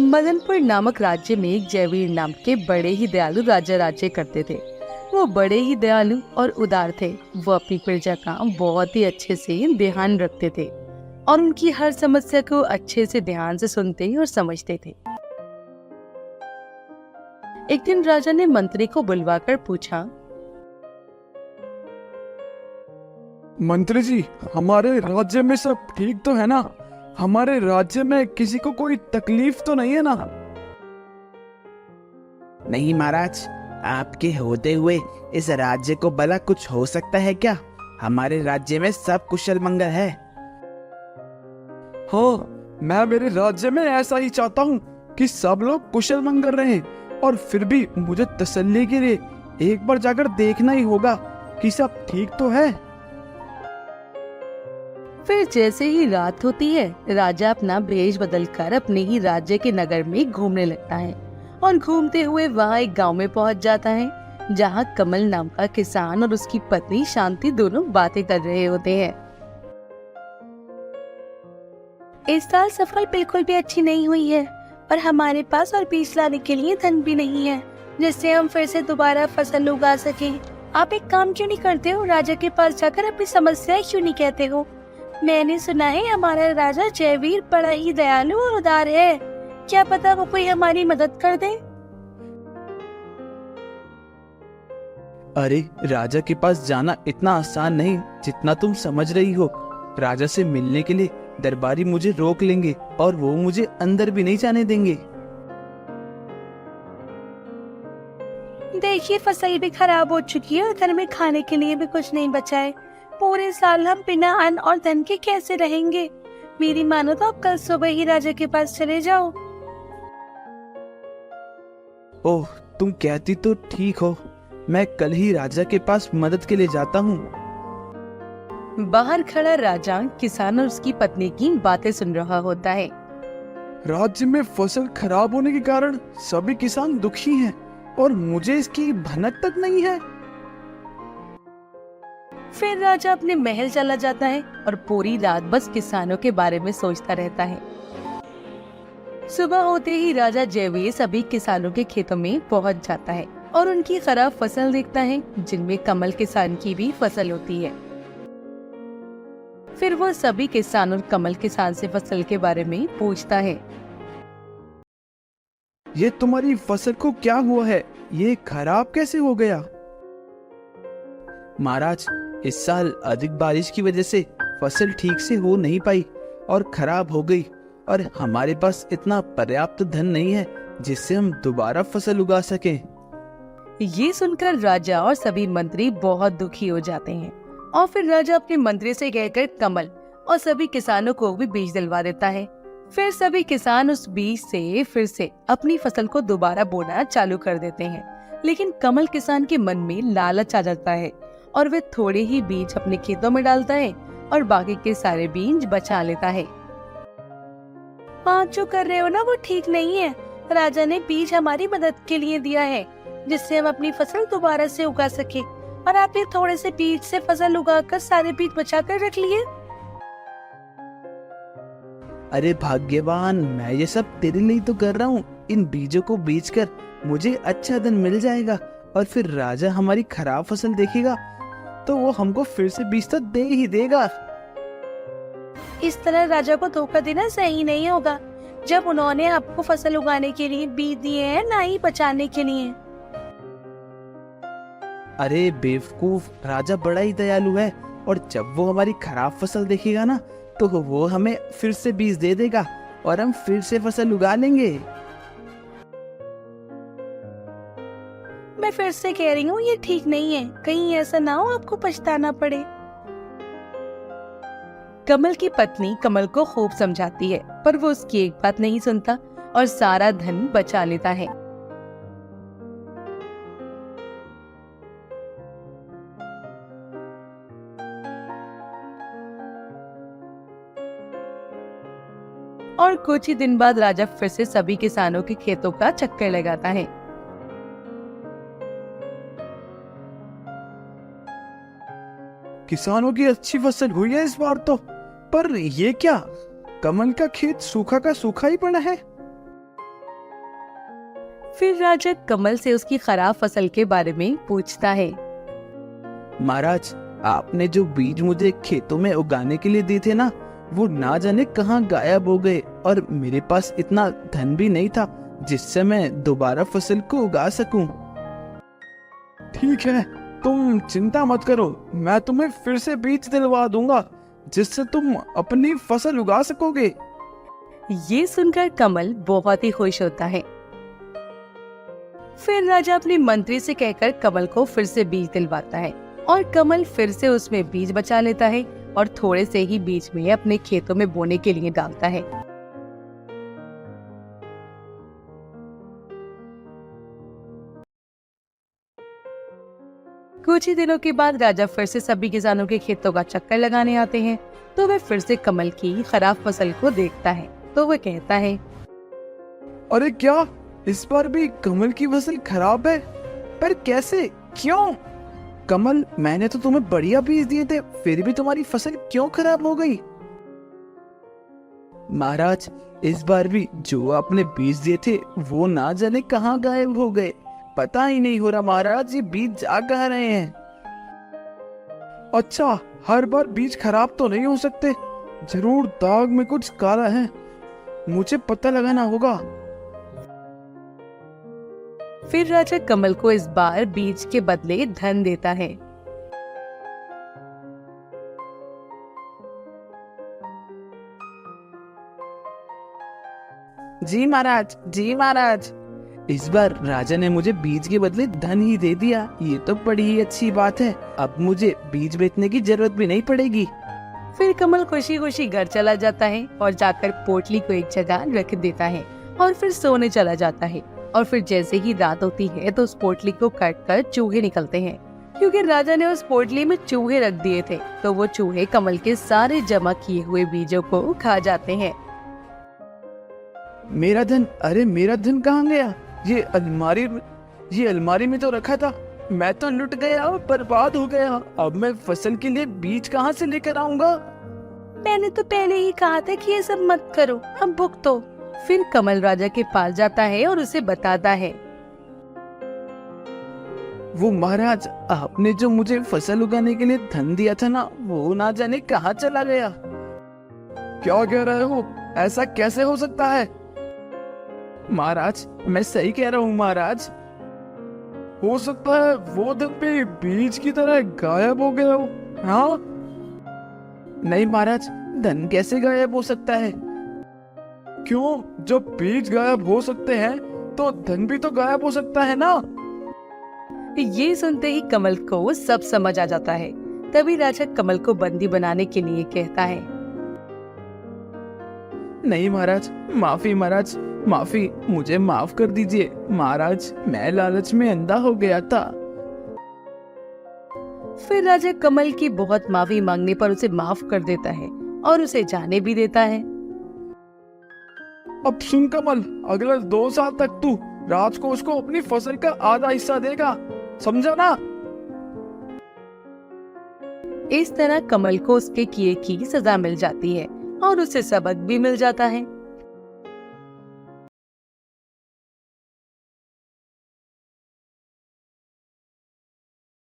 मदनपुर नामक राज्य में एक जयवीर नाम के बड़े ही दयालु राजा राज्य करते थे। वो बड़े ही दयालु और उदार थे। वो अपनी प्रजा का बहुत ही अच्छे से ध्यान रखते थे और उनकी हर समस्या को अच्छे से ध्यान से सुनते और समझते थे। एक दिन राजा ने मंत्री को बुलवाकर पूछा, मंत्री जी, हमारे राज्य में सब ठीक तो है ना? हमारे राज्य में किसी को कोई तकलीफ तो नहीं है ना? नहीं महाराज, आपके होते हुए इस राज्य को भला कुछ हो सकता है क्या? हमारे राज्य में सब कुशल मंगल है। हाँ, मैं मेरे राज्य में ऐसा ही चाहता हूँ कि सब लोग कुशल मंगल रहें, और फिर भी मुझे तसल्ली के लिए एक बार जाकर देखना ही होगा कि सब ठीक तो है। फिर जैसे ही रात होती है, राजा अपना भेष बदलकर अपने ही राज्य के नगर में घूमने लगता है और घूमते हुए वहाँ एक गांव में पहुँच जाता है जहाँ कमल नाम का किसान और उसकी पत्नी शांति दोनों बातें कर रहे होते हैं। इस साल सफल बिल्कुल भी अच्छी नहीं हुई है और हमारे पास और बीज लाने के लिए धन भी नहीं है जिससे हम फिर से दोबारा फसल उगा सके। आप एक काम क्यों नहीं करते हो? राजा के पास जाकर अपनी समस्या क्यों नहीं कहते हो? मैंने सुना है हमारा राजा जयवीर बड़ा ही दयालु और उदार है। क्या पता वो कोई हमारी मदद कर दे। अरे, राजा के पास जाना इतना आसान नहीं जितना तुम समझ रही हो। राजा से मिलने के लिए दरबारी मुझे रोक लेंगे और वो मुझे अंदर भी नहीं जाने देंगे। देखिए, फसल भी खराब हो चुकी है और घर में खाने के लिए भी कुछ नहीं बचा है। पूरे साल हम बिना अन्न और धन के कैसे रहेंगे? मेरी मानो तो आप कल सुबह ही राजा के पास चले जाओ। ओह, तुम कहती तो ठीक हो। मैं कल ही राजा के पास मदद के लिए जाता हूँ। बाहर खड़ा राजा किसान और उसकी पत्नी की बातें सुन रहा होता है। राज्य में फसल खराब होने के कारण सभी किसान दुखी हैं और मुझे इसकी भनक तक नहीं है। फिर राजा अपने महल चला जाता है और पूरी रात बस किसानों के बारे में सोचता रहता है। सुबह होते ही राजा जयवीर सभी किसानों के खेतों में पहुंच जाता है और उनकी खराब फसल देखता है, जिनमें कमल किसान की भी फसल होती है। फिर वो सभी किसान और कमल किसान से फसल के बारे में पूछता है। ये तुम्हारी फसल को क्या हुआ है? ये खराब कैसे हो गया? महाराज, इस साल अधिक बारिश की वजह से फसल ठीक से हो नहीं पाई और खराब हो गई, और हमारे पास इतना पर्याप्त धन नहीं है जिससे हम दोबारा फसल उगा सकें। ये सुनकर राजा और सभी मंत्री बहुत दुखी हो जाते हैं और फिर राजा अपने मंत्री से कहकर कमल और सभी किसानों को भी बीज दिलवा देता है। फिर सभी किसान उस बीज से फिर से अपनी फसल को दोबारा बोना चालू कर देते हैं, लेकिन कमल किसान के मन में लालच आ जाता है और वे थोड़े ही बीज अपने खेतों में डालता है और बाकी के सारे बीज बचा लेता है। आप जो कर रहे हो ना वो ठीक नहीं है। राजा ने बीज हमारी मदद के लिए दिया है जिससे हम अपनी फसल दोबारा से उगा सके, और आपने थोड़े से बीज से फसल उगाकर सारे बीज बचा कर रख लिए। अरे भाग्यवान, मैं ये सब तेरे लिए तो कर रहा हूँ। इन बीजों को बेचकर मुझे अच्छा धन मिल जाएगा और फिर राजा हमारी खराब फसल देखेगा तो वो हमको फिर से बीज तो दे ही देगा। इस तरह राजा को धोखा देना सही नहीं होगा, जब उन्होंने आपको फसल उगाने के लिए बीज दिए हैं, ना ही बचाने के लिए। अरे बेवकूफ, राजा बड़ा ही दयालु है और जब वो हमारी खराब फसल देखेगा ना तो वो हमें फिर से बीज दे देगा और हम फिर से फसल उगा लेंगे। मैं फिर से कह रही हूँ ये ठीक नहीं है, कहीं ऐसा ना हो आपको पछताना पड़े। कमल की पत्नी कमल को खूब समझाती है, पर वो उसकी एक बात नहीं सुनता और सारा धन बचा लेता है। और कुछ ही दिन बाद राजा फिर से सभी किसानों के खेतों का चक्कर लगाता है। किसानों की अच्छी फसल हुई है इस बार तो। पर ये क्या, कमल का खेत सूखा का सूखा ही पड़ा है। फिर राजा कमल से उसकी खराब फसल के बारे में पूछता है। महाराज, आपने जो बीज मुझे खेतों में उगाने के लिए दिए थे ना, वो ना जाने कहाँ गायब हो गए, और मेरे पास इतना धन भी नहीं था जिससे मैं दोबारा फसल को उगा सकूं। ठीक है, तुम चिंता मत करो, मैं तुम्हें फिर से बीज दिलवा दूंगा जिससे तुम अपनी फसल उगा सकोगे। ये सुनकर कमल बहुत ही खुश होता है। फिर राजा अपने मंत्री से कहकर कमल को फिर से बीज दिलवाता है और कमल फिर से उसमें बीज बचा लेता है और थोड़े से ही बीज में अपने खेतों में बोने के लिए डालता है। कुछ ही दिनों के बाद राजा फिर से सभी किसानों के खेतों का चक्कर लगाने आते हैं, तो वह फिर से कमल की खराब फसल को देखता है। तो वह कहता है, अरे क्या, इस बार भी कमल की फसल खराब है? पर कैसे, क्यों? कमल, मैंने तो तुम्हें बढ़िया बीज दिए थे, फिर भी तुम्हारी फसल क्यों खराब हो गई? महाराज, इस बार भी जो आपने बीज दिए थे वो ना जाने कहाँ गायब हो गए। पता ही नहीं हो रहा महाराज, ये बीज जा कहाँ रहे हैं। अच्छा, हर बार बीज खराब तो नहीं हो सकते, जरूर दाग में कुछ काला है, मुझे पता लगाना होगा। फिर राजा कमल को इस बार बीज के बदले धन देता है। जी महाराज, जी महाराज, इस बार राजा ने मुझे बीज के बदले धन ही दे दिया। ये तो बड़ी ही अच्छी बात है, अब मुझे बीज बेचने की जरूरत भी नहीं पड़ेगी। फिर कमल खुशी खुशी घर चला जाता है और जाकर पोटली को एक जगह रख देता है और फिर सोने चला जाता है। और फिर जैसे ही रात होती है तो उस पोटली को काट कर चूहे निकलते हैं, क्योंकि राजा ने उस पोटली में चूहे रख दिए थे। तो वो चूहे कमल के सारे जमा किए हुए बीजों को खा जाते हैं। मेरा धन, अरे मेरा धन कहाँ गया? ये अलमारी में तो रखा था, मैं तो लुट गया, बर्बाद हो गया। अब मैं फसल के लिए बीज कहाँ से लेकर आऊंगा? मैंने तो पहले ही कहा था कि ये सब मत करो, अब भुगतो। फिर कमल राजा के पास जाता है और उसे बताता है, वो महाराज, आपने जो मुझे फसल उगाने के लिए धन दिया था ना, वो ना जाने कहाँ चला गया। क्या कह रहे हो? ऐसा कैसे हो सकता है? महाराज, मैं सही कह रहा हूँ महाराज। हो सकता है वो धन भी बीज की तरह गायब हो गया हो। हाँ? नहीं महाराज, धन कैसे गायब हो सकता है? क्यों, जब बीज गायब हो सकते हैं तो धन भी तो गायब हो सकता है ना? ये सुनते ही कमल को सब समझ आ जाता है। तभी राजा कमल को बंदी बनाने के लिए कहता है, नहीं महाराज, माफी महाराज, माफी, मुझे माफ कर दीजिए महाराज, मैं लालच में अंधा हो गया था। फिर राजा कमल की बहुत माफी मांगने पर उसे माफ कर देता है और उसे जाने भी देता है। अब सुन कमल, अगले 2 साल तक तू राज को उसको अपनी फसल का आधा हिस्सा देगा, समझा ना? इस तरह कमल को उसके किए की सजा मिल जाती है और उसे सबक भी मिल जाता है।